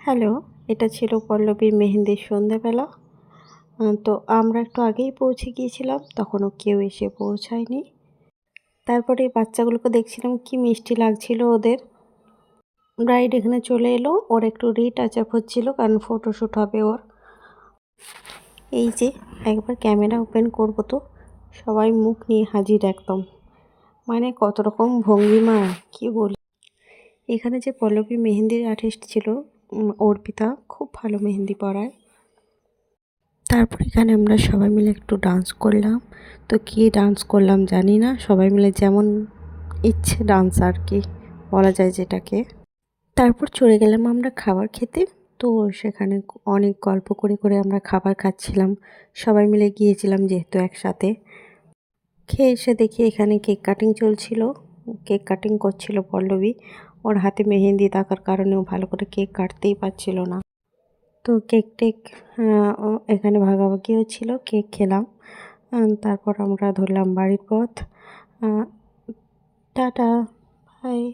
Hello, এটা ছিল পল্লবীর মেহেন্দির সন্ধ্যাবেলা। তো আমরা একটু আগেই পৌঁছে গিয়েছিলাম, তখনও কেউ এসে পৌঁছায়নি। তারপরে বাচ্চাগুলোকে দেখছিলাম কি মিষ্টি লাগছিল ওদের। ব্রাইড এখানে চলে এলো, ওর একটু টাচ আপ হচ্ছিল কারণ ফটোশ্যুট হবে ওর। এই যে একবার ক্যামেরা ওপেন করব তো সবাই মুখ নিয়ে হাজির একদম, মানে কত রকম ভঙ্গিমা কি বলি। এখানে যে পল্লবী মেহেন্দির আর্টিস্ট ছিল অর্পিতা, খুব ভালো মেহেন্দি পরায়। তারপর এখানে আমরা সবাই মিলে একটু ডান্স করলাম। তো কী ডান্স করলাম জানি না, সবাই মিলে যেমন ইচ্ছে ডান্স আর কি বলা যায় যেটাকে। তারপর চলে গেলাম আমরা খাবার খেতে। তো সেখানে অনেক গল্প করে করে আমরা খাবার খাচ্ছিলাম, সবাই মিলে গিয়েছিলাম যেহেতু একসাথে। খেয়ে এসে দেখি এখানে কেক কাটিং চলছিল, কেক কাটিং করছিল পল্লবী। ওর হাতে মেহেন্দি থাকার কারণেও ভালো করে কেক কাটতেই পারছিল না। তো কেক এখানে ভাগাভাগি হচ্ছিল, কেক খেলাম। তারপর আমরা ধরলাম বাড়ির পথ। Tata, by.